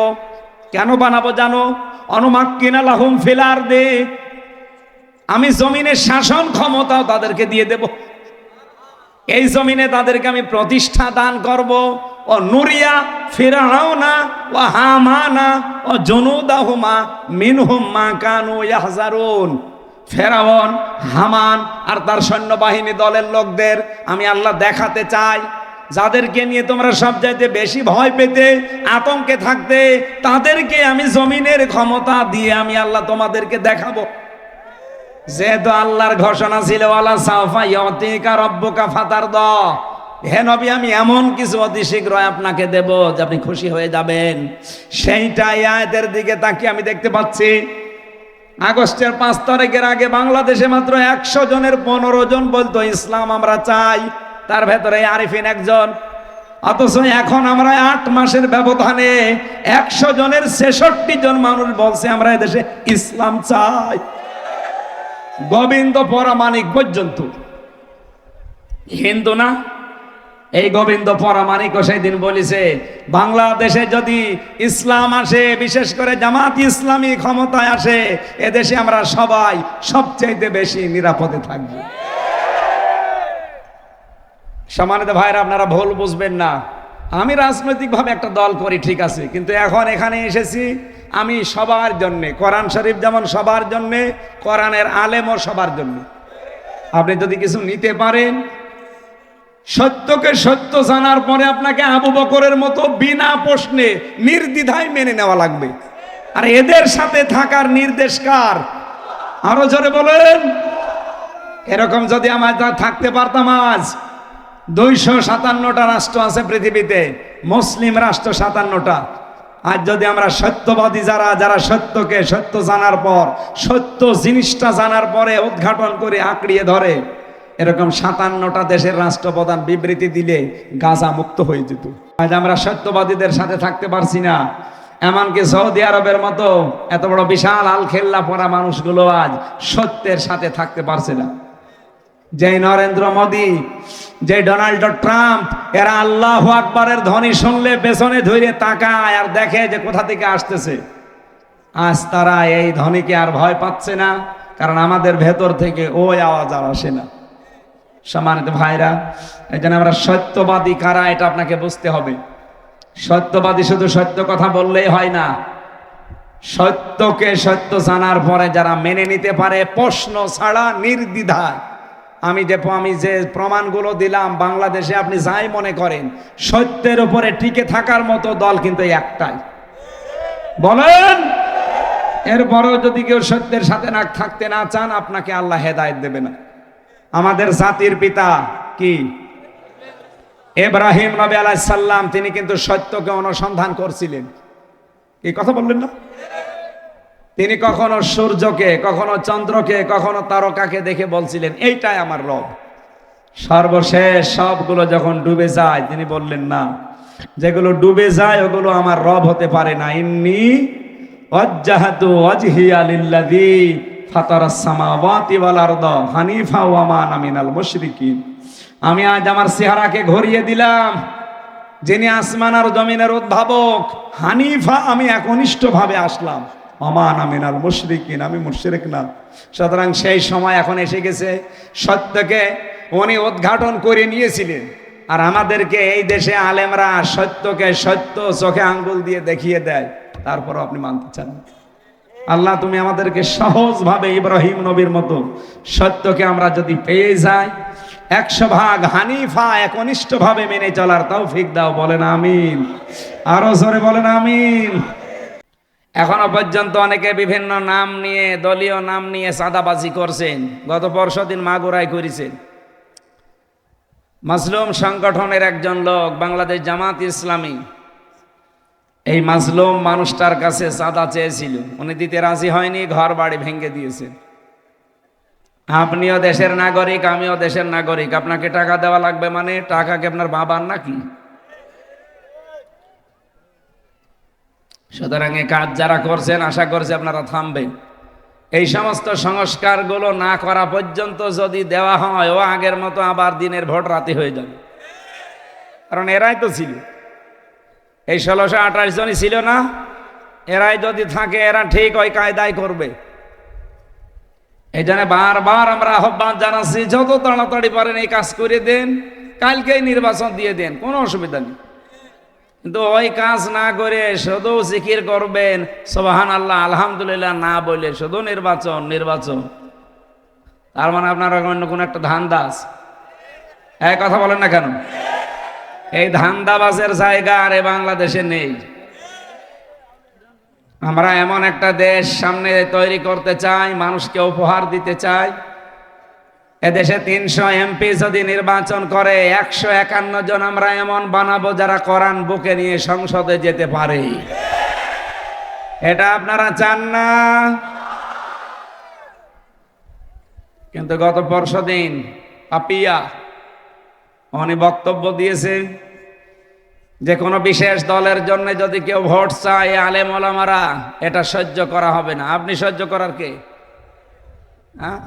S1: কেন বানাবো জানো? অনুমাক্কিনা লাহুম ফিল আরদি, আমি জমিনের শাসন ক্ষমতাও তাদেরকে দিয়ে দেব। এই জমিনে তাদেরকে আমি প্রতিষ্ঠা দান করব। ও নুরিয়া ফিরআউনা ওয়া হামানা ও জুনুদাহুমা মিনহুম মা কানু ইয়াহজারুন। ফেরাউন, হামান আর তার সৈন্যবাহিনী দলের লোকদের আমি আল্লাহ দেখাতে চাই, যাদেরকে নিয়ে তোমরা সবচাইতে বেশি ভয় পেতে, আতঙ্কে থাকতে, তাদেরকে আমি জমিনের ক্ষমতা দিয়ে আমি আল্লাহ তোমাদেরকে দেখাবো। যেহেতু আল্লাহর ঘোষণা ছিল ওয়ালা সাওফা ইউতিকা রাব্বুকা ফাতারদা, হে নবী আমি এমন কিছু অতি শীঘ্রই আপনাকে দেব যে আপনি খুশি হয়ে যাবেন। সেইটাই আয়াতের দিকে তাকিয়ে আমি দেখতে পাচ্ছি। আগস্টের 5 তারিখের আগে বাংলাদেশে মাত্র 100 জনের 15 জন বলতো ইসলাম আমরা চাই, তার ভেতরে আরিফিন একজন। অথচ এখন আমরা 8 মাসের ব্যবধানে 100 জনের 66 জন মানুষ বলছে আমরা এদেশে ইসলাম চাই। গোবিন্দ পরামানিক পর্যন্ত হিন্দু না, এই গোবিন্দ পরামানিকও সেই দিন বলেছে বাংলাদেশে যদি ইসলাম আসে, বিশেষ করে জামাত ইসলামী ক্ষমতায় আসে, এদেশে আমরা সবাই সবচেয়ে বেশি নিরাপদে থাকব। সম্মানিত ভাইরা, আপনারা ভুল বুঝবেন না, আমি রাজনৈতিকভাবে একটা দল করি ঠিক আছে, কিন্তু এখন এখানে এসেছি আমি সবার জন্য, কোরআন শরীফ যেমন সবার জন্য, কোরআনের আলেমও সবার জন্য। আপনি যদি কিছু নিতে পারেন, সত্যকে সত্য জানার পরে আপনাকে আবু বকরের মতো বিনা প্রশ্নে নির্দ্বিধায় মেনে নেওয়া লাগবে। আর এদের সাথে থাকার নির্দেশ কার? আরো জোরে বলেন। এরকম যদি আমরা থাকতে পারতাম, আজ 257টা রাষ্ট্র আছে পৃথিবীতে, মুসলিম রাষ্ট্র 57টা। আজ যদি আমরা সত্যবাদী যারা সত্যকে সত্য জানার পর, সত্য জিনিসটা জানার পরে উদ্ঘাটন করে আঁকড়িয়ে ধরে, এরকম 57টা দেশের রাষ্ট্রপ্রধান বিবৃতি দিলে গাজা মুক্ত হয়ে যেত। আজ আমরা সত্যবাদীদের সাথে থাকতে পারছি না। এমনকি সৌদি আরবের মতো এত বড় বিশাল আলখেল্লা পরা মানুষগুলো আজ সত্যের সাথে থাকতে পারছে না। যে নরেন্দ্র মোদী, যে ডোনাল্ড ট্রাম্প, এরা আল্লাহু আকবারের ধ্বনি শুনলে পেছনে ধরে তাকায় আর দেখে যে কোথা থেকে আসতেছে। আজ তারা এই ধ্বনিকে আর ভয় পাচ্ছে না, কারণ আমাদের ভেতর থেকে ওই আওয়াজ আর আসে না। সম্মানিত ভাইরা, এই জন্য আমরা সত্যবাদী কারা এটা আপনাকে বুঝতে হবে। সত্যবাদী শুধু সত্য কথা বললেই হয় না, সত্যকে সত্য জানার পরে যারা মেনে নিতে পারে প্রশ্ন ছাড়া নির্দ্বিধায়। আমি যে প্রমাণগুলো দিলাম, বাংলাদেশে আপনি যাই মনে করেন, সত্যের উপরে টিকে থাকার মতো দল কিন্তু একটাই। বলেন, এরপরেও যদি কেউ সত্যের সাথে না থাকতে না চান, আপনাকে আল্লাহ হেদায়েত দেবে না। আমাদের জাতির পিতা কি? ইব্রাহিম নবী আলাইহিস সালাম, তিনি কিন্তু সত্যকে অনুসন্ধান করছিলেন। এই কথা বললেন না? তিনি কখনো সূর্যকে, কখনো চন্দ্রকে, কখনো তারকাকে দেখে বলছিলেন এইটাই আমার রব। সর্বশেষ সবগুলো যখন ডুবে যায়, তিনি বললেন না, যেগুলো ডুবে যায় ওগুলো আমার রব হতে পারে না। ইন্নী ওয়াজ্জাহাতু ওয়াজহিয়া লিল্লাযী ফাতারাস সামাওয়াতি ওয়াল আরদা হানিফা ওয়া মা আনা মিনাল মুশরিকিন। আমি আজ আমার চেহারাকে ঘুরিয়ে দিলাম, যিনি আসমান আর জমিনের উদ্ভাবক, হানিফা, আমি একনিষ্ঠভাবে আসলাম, ওয়া আনা মিনাল মুশরিকিন, আমি মুশরিক না। সুতরাং সেই সময় এখন এসে গেছে, সত্যকে উনি উদ্ঘাটন করে নিয়েছিলেন। আর আমাদেরকে এই দেশে আলেমরা সত্যকে সত্য চোখে আঙ্গুল দিয়ে দেখিয়ে দেয়, তারপরও আপনি মানতে চান। আল্লাহ, তুমি আমাদেরকে সহজভাবে ইব্রাহিম নবীর মতো সত্যকে আমরা যদি পেয়ে যাই, 100% হানিফা একনিষ্ঠভাবে মেনে চলার তৌফিক দাও। বলেন আমিন। আরো জোরে বলেন আমিন। এখনো পর্যন্ত অনেকে বিভিন্ন নাম নিয়ে, দলীয় নাম নিয়ে চাঁদাবাজি করছেন। গত পরশুদিন মাগুরায় করেছেন। মাজলুম সংগঠনের একজন লোক, বাংলাদেশ জামাত ইসলামী, এই মাজলুম মানুষটার কাছে চাঁদা চেয়েছিল, উনি দিতে রাজি হয়নি, ঘর বাড়ি ভেঙে দিয়েছেন। আপনিও দেশের নাগরিক, আমিও দেশের নাগরিক, আপনাকে টাকা দেওয়া লাগবে মানে টাকা কি আপনার বাবার নাকি? সুতরাং এই কাজ যারা করছেন, আশা করছি আপনারা থামবেন। এই সমস্ত সংস্কারগুলো না করা পর্যন্ত যদি দেওয়া হয়, ও আগের মতো আবার দিনের ভোট রাতে হয়ে যাবে। কারণ এরাই তো ছিল, এই 1628 জনই ছিল না, এরাই যদি থাকে, এরা ঠিক ওই কায়দায় করবে। এই জন্য বারবার আমরা আহ্বান জানাচ্ছি, যত তাড়াতাড়ি পারেন এই কাজ করে দেন, কালকেই নির্বাচন দিয়ে দেন, কোনো অসুবিধা নেই। কিন্তু ওই কাজ না করে শুধু জিকির করবেন, সুবহানাল্লাহ আলহামদুলিল্লাহ না বলে শুধু নির্বাচন নির্বাচন, তার মানে আপনার অন্য কোনো একটা ধান্দা আছে। এই কথা বলেন না কেন? এই ধান্দাবাজের জায়গা আর বাংলাদেশে নেই। আমরা এমন একটা দেশ সামনে তৈরি করতে চাই, মানুষকে উপহার দিতে চাই। এদেশে 300 এমপি যদি নির্বাচন করে, 151 জন আমরা এমন বানাবো যারা কোরআন বুকে নিয়ে সংসদে যেতে পারে। এটা আপনারা চান না? কিন্তু গত পরশুদিন পাপিয়া উনি বক্তব্য দিয়েছে যে কোনো বিশেষ দলের জন্য যদি কেউ ভোট চায় আলেম ওলামারা এটা সহ্য করা হবে না। আপনি সহ্য করার কে?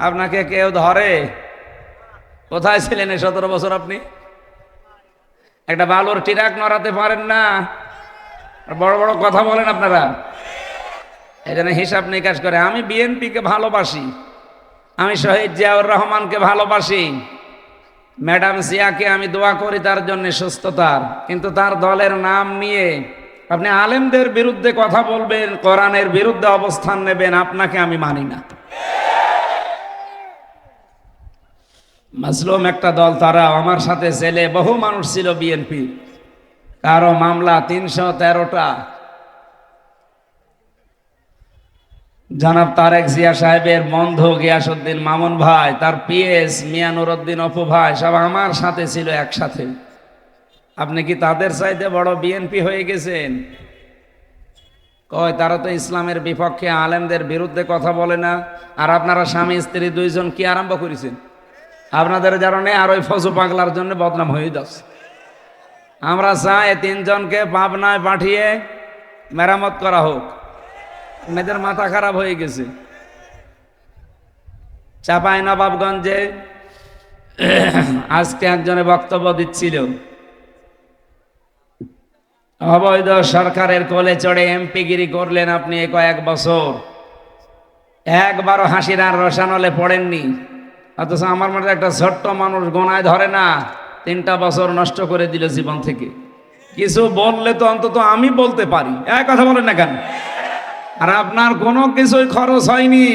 S1: আপনাকে কেউ ধরে? কোথায় ছিলেন এই 17 বছর? আপনি একটা বালুর টিরাক নড়াতে পারেন না, বড় বড় কথা বলেন আপনারা। এই জন্য হিসাব নিকাশ করে। আমি বিএনপিকে ভালোবাসি, আমি শহীদ জিয়াউর রহমানকে ভালোবাসি, ম্যাডাম জিয়াকে আমি দোয়া করি তার জন্য সুস্থতার। কিন্তু তার দলের নাম নিয়ে আপনি আলেমদের বিরুদ্ধে কথা বলবেন, কোরআনের বিরুদ্ধে অবস্থান নেবেন, আপনাকে আমি মানি না। মাজলুম একটা দল, তারা আমার সাথে ছেলে বহু মানুষ ছিল বিএনপি, কারো মামলা 313টা। জনাব তারেক জিয়া সাহেবের বন্ধু গিয়াসউদ্দিন মামুন ভাই, তার পিএস মিয়া নুরউদ্দিন অপু ভাই সব আমার সাথে ছিল একসাথে। আপনি কি তাদের চাইতে বড় বিএনপি হয়ে গেছেন? কয় তারা তো ইসলামের বিপক্ষে, আলেমদের বিরুদ্ধে কথা বলে না। আর আপনারা স্বামী স্ত্রী দুইজন কি আরম্ভ করেছেন? আপনাদের কারণে আর ওই ফজু পাগলার জন্য বদনাম হয়ে যাচ্ছে। আমরা চাই 3 জনকে পাবনায় পাঠিয়ে মেরামত করা হোক। মেয়েদের মাথা খারাপ হয়ে গেছে। চাঁপাইনবাবগঞ্জে আজকে একজনে বক্তব্য দিচ্ছিল, অবৈধ সরকারের কোলে চড়ে এমপিগিরি করলেন আপনি কয়েক বছর, একবারও হাসির আর রসানলে পড়েননি। অথচ আমার মধ্যে একটা ছোট্ট মানুষ গোনায় ধরে না, 3টা বছর নষ্ট করে দিল জীবন থেকে। কিছু বললে তো অন্তত আমি বলতে পারি, এক কথা বলেন না কেন? আর আপনার কোনো কিছুই খরচ হয়নি,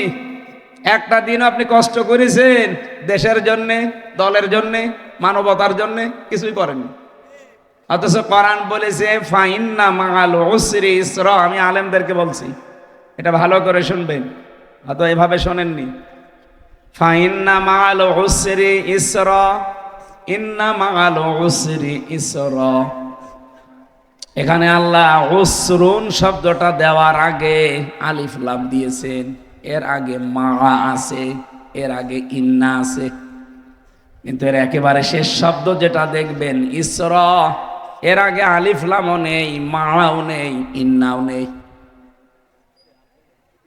S1: একটা দিন আপনি কষ্ট করেছেন দেশের জন্যে, দলের জন্যে, মানবতার জন্যে, কিছুই করেননি। অথচ কোরআন বলেছে ফাইন্না মাআল উসরি ইসরা। আমি আলেমদেরকে বলছি, এটা ভালো করে শুনবেন, হয়তো এভাবে শোনেননি। ফাইন্না মাআল উসরি ইসরা, ইন্না মাআল উসরি ইসরা। এখানে আল্লাহ উসরুন শব্দটা দেওয়ার আগে আলিফ লাম দিয়েছেন, এর আগে মা আছে, এর আগে ইন্না আছে। কিন্তু এর একেবারে শেষ শব্দ যেটা দেখবেন ইসরা, এর আগে আলিফ লামও নেই, মাও নেই, ইন্নাও নেই।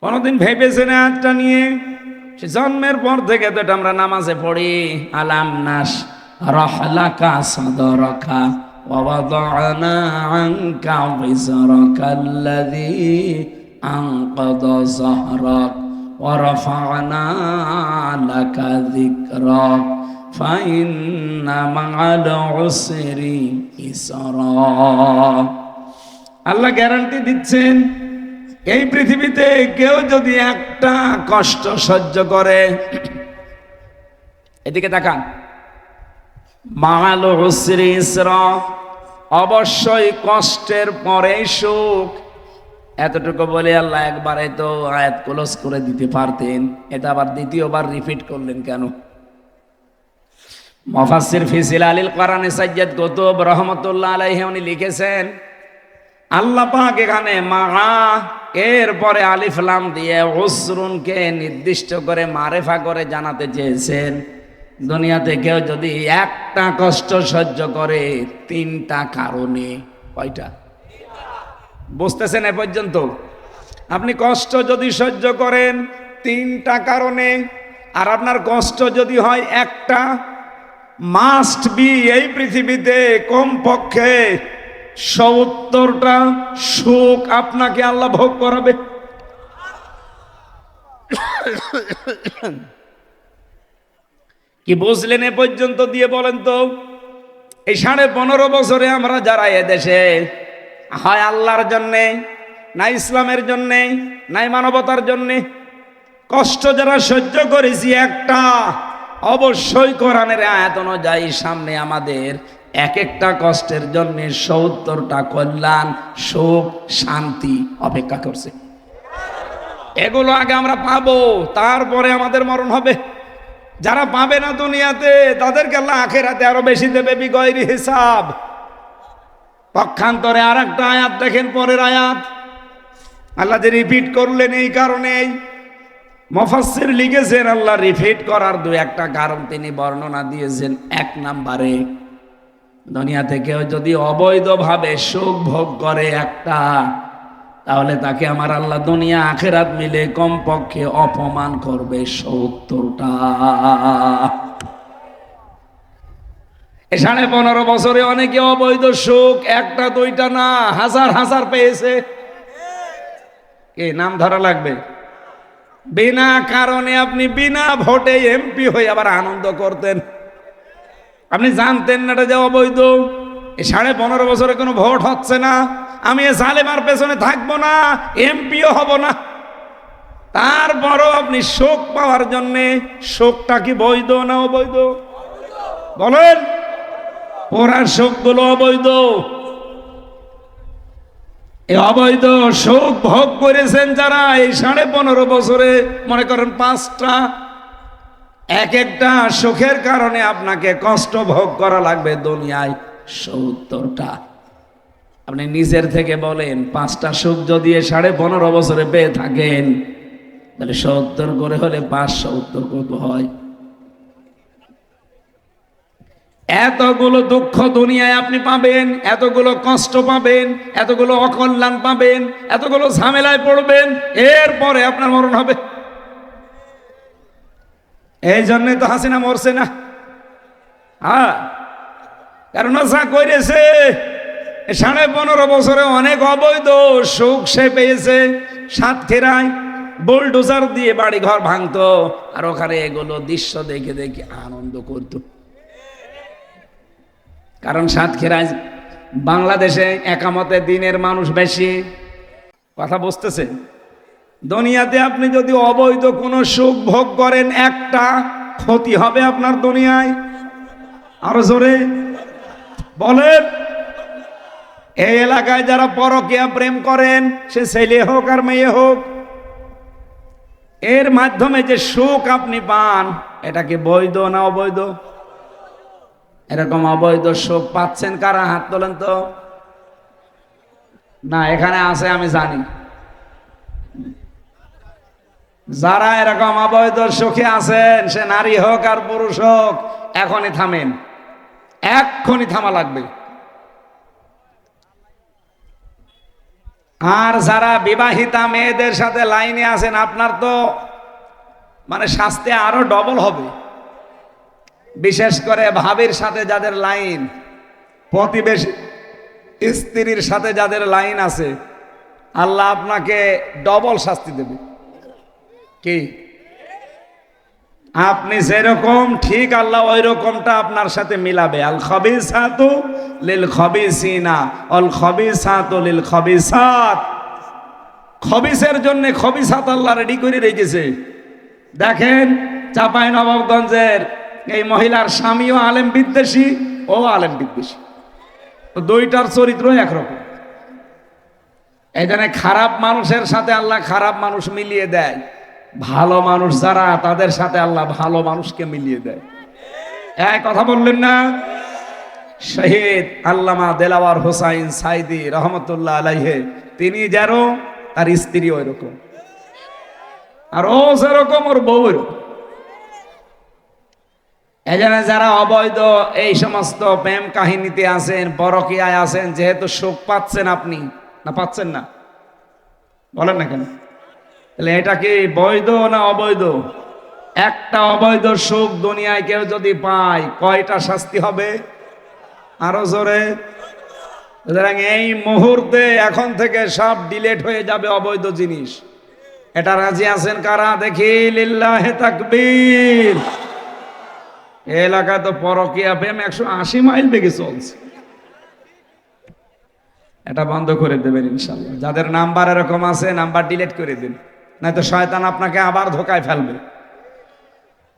S1: কোনদিন ভেবেছেন আয়াতটা নিয়ে? সে জন্মের পর থেকে তো এটা আমরা নামাজে পড়ি, আলাম নাস রাহলাকা সাদরাকা ووضعنا عنك وزرك الذي أنقض ظهرك ورفعنا لك ذكرك فإن مع العسر يسرا। আল্লাহ গ্যারান্টি দিচ্ছেন, এই পৃথিবীতে কেউ যদি একটা কষ্ট সহ্য করে, এদিকে তাকান, মাআল উসরি ইসরা, অবশ্যই কষ্টের পরে সুখ। এতটুকু বলে আল্লাহ একবারে তো আয়াত ক্লোজ করে দিতে পারতেন, এটা আবার দ্বিতীয়বার রিপিট করলেন কেন? মুফাসসির ফি জিলালিল কোরআন সাইয়্যিদ কুতুব রাহমাতুল্লাহ আলাইহি উনি লিখেছেন, আল্লাহ পাক এখানে মা এর পরে আলিফ লাম দিয়ে উসরুনকে নির্দিষ্ট করে মারেফা করে জানাতে চেয়েছেন, দুনিয়াতে কেউ যদি একটা কষ্ট সহ্য করে 3টা কারণে। কয়টা? বুঝতেছেন এ পর্যন্ত? আপনি কষ্ট যদি সহ্য করেন 3টা কারণে, আর আপনার কষ্ট যদি হয় একটা, মাস্ট বি এই পৃথিবীতে কমপক্ষে 70টা সুখ আপনাকে আল্লাহ ভোগ করাবে। কি বুঝলেন এ পর্যন্ত দিয়ে বলেন তো? এই 15.5 বছরে আমরা যারা এদেশে হয় আল্লাহর জন্যে, না ইসলামের জন্যে, নাই মানবতার জন্যে কষ্ট যারা সহ্য করেছি, একটা অবশ্যই কোরআনের আয়াত অনুযায়ী সামনে আমাদের এক একটা কষ্টের জন্য 70টা কল্যাণ, সুখ, শান্তি অপেক্ষা করছে। এগুলো আগে আমরা পাবো, তারপরে আমাদের মরণ হবে। যারা পাবে না দুনিয়াতে, তাদেরকে আল্লাহ আখিরাতে আরো বেশি দেবে বিগয়রি হিসাব। পক্ষান্তরে আর একটা আয়াত দেখেন, পরের আয়াত আল্লাহ যে রিপিট করলেন এই কারণেই, মুফাসসির লিখেছেন, আল্লাহ রিপিট করার দুই একটা কারণ তিনি বর্ণনা দিয়েছেন। এক নম্বরে, দুনিয়াতে কেউ যদি অবৈধভাবে সুখ ভোগ করে একটা, তাহলে তাকে আমার আল্লাহ দুনিয়া আখিরাত মিলে কমপক্ষে অপমান করবে ৭০টা। এই ১৫.৫ বছরে অনেকে অবৈধ সুখ একটা দুইটা না, হাজার হাজার পেয়েছে। কে নাম ধরা লাগবে? বিনা কারণে আপনি বিনা ভোটে এমপি হয়ে আবার আনন্দ করতেন। আপনি জানতেন না এটা যে অবৈধ। এই ১৫.৫ বছরে কোনো ভোট হচ্ছে না, আমি এ জালেমার পেছনে থাকবো না, এমপিও হব না। তারপরও আপনি শোক পাওয়ার জন্যে, শোকটা কি বৈধ না অবৈধ? বলেন, ওরা শোকগুলো অবৈধ। এই অবৈধ শোক ভোগ করেছেন যারা এই ১৫.৫ বছরে, মনে করেন ৫টা, এক একটা সুখের কারণে আপনাকে কষ্ট ভোগ করা লাগবে দুনিয়ায় ৭০টা। আপনি নিজের থেকে বলেন, 5টা সুখ যদি ১৫.৫ বছরে পেয়ে থাকেন, তাহলে ৭০ করে হলে ৫৭০ কত হয়? এতগুলো দুঃখ দুনিয়ায় আপনি পাবেন, এতগুলো কষ্ট পাবেন, এতগুলো অকল্যাণ পাবেন, এতগুলো ঝামেলায় পড়বেন, এরপরে আপনার মরণ হবে। এই জন্যই তো হাসিনা মরছে না। হ্যাঁ, কারণ যা করেছে ১৫.৫ বছরে অনেক অবৈধ সুখ সে পেয়েছে। সাতক্ষীরায় বুলডোজার দিয়ে বাড়ি ঘর ভাঙতো, আর ওখানে এগুলো দৃশ্য দেখে দেখে আনন্দ করত। কারণ সাতক্ষীরায় বাংলাদেশে একামতে দিনের মানুষ বেশি। কথা বুঝতেছে? দুনিয়াতে আপনি যদি অবৈধ কোনো সুখ ভোগ করেন, একটা ক্ষতি হবে আপনার দুনিয়ায়। আরো জোরে বলেন। এই এলাকায় যারা পরকীয়া প্রেম করেন, সে ছেলে হোক আর মেয়ে হোক, এর মাধ্যমে যে সুখ আপনি পান, এটা কি বৈধ না অবৈধ? এরকম অবৈধ সুখ পাচ্ছেন কারা? হাত তোলেন তো। না, এখানে আছে আমি জানি। যারা এরকম অবৈধ সুখে আছেন, সে নারী হোক আর পুরুষ হোক, এখনই থামেন, এক্ষুনি থামা লাগবে। আর যারা বিবাহিতা মেয়েদের সাথে লাইনে আছেন, আপনার তো মানে শাস্তি আরো ডবল হবে। বিশেষ করে ভাবির সাথে যাদের লাইন, প্রতিবেশী স্ত্রীর সাথে যাদের লাইন আছে, আল্লাহ আপনাকে ডবল শাস্তি দেবে। কি আপনি যেরকম ঠিক, আল্লাহ ওই রকমটা আপনার সাথে মিলাবে। আল খাবিসাতু লিল খাবিসিনা আল খাবিসাতু লিল খাবিসাত। খবিসের জন্য খবিসাত আল্লাহ রেডি করে রেখেছে। দেখেন, চাঁপাইনবাবগঞ্জের এই মহিলার স্বামীও আলেম বিদ্বেষী, ও আলেম বিদ্বেষী, দুইটার চরিত্র একরকম। এই জন্য খারাপ মানুষের সাথে আল্লাহ খারাপ মানুষ মিলিয়ে দেয়, ভালো মানুষ যারা, তাদের সাথে আল্লাহ ভালো মানুষকে মিলিয়ে দেয়। এক কথা বললেন না? শহীদ আল্লামা দেলাওয়ার হোসাইন সাইদি রহমতুল্লাহ আলাইহে, তিনি যেন, তার স্ত্রী ওই রকম, আর ও যেরকম ওর বউ এরকম। এই জন্য যারা অবৈধ এই সমস্ত প্রেম কাহিনীতে আছেন, পরকীয়ায় আছেন, যেহেতু সুখ পাচ্ছেন, আপনি না পাচ্ছেন না, বলেন না কেন? তাহলে এটা কি বৈধ না অবৈধ? একটা অবৈধ সুখ দুনিয়ায় কেউ যদি পায়, কয়টা শাস্তি হবে? আরো জোরে। সুতরাং এই মুহূর্তে এখন থেকে সব ডিলেট হয়ে যাবে অবৈধ জিনিস। এটা রাজি আছেন কারা? দেখি লিল্লাহে তাকবীর। এলাকা তো পরকীয়া প্রেম 180 মাইল বেগে চলছে। এটা বন্ধ করে দেবেন ইনশাআল্লাহ। যাদের নাম্বার এরকম আছে, নাম্বার ডিলিট করে দিন, নয়তো শয়তান আপনাকে আবার ধোকায় ফেলবে।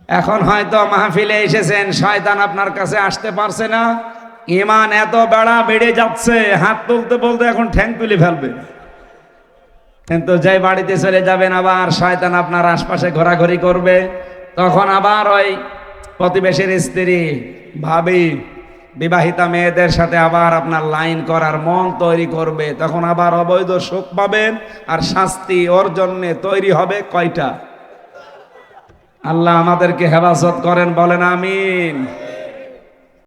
S1: এখন হয়তো মাহফিলে এসেছেন, শয়তান আপনার কাছে আসতে পারছে না, ঈমান এত বেড়ে যাচ্ছে, হাত তুলতে বলতে এখন ঠ্যাং তুলে ফেলবে। কিন্তু যে বাড়িতে চলে যাবেন, আবার শয়তান আপনার আশপাশে ঘোরাঘুরি করবে, তখন আবার ওই প্রতিবেশীর স্ত্রী, ভাবি, বিবাহিতা মেয়েদের সাথে আবার আপনার লাইন করার মন তৈরি করবে। তখন আবার অবৈধ সুখ পাবেন, আর শাস্তি ওর জন্য তৈরি হবে কয়টা? আল্লাহ আমাদেরকে হেফাজত করেন, বলেন আমিন।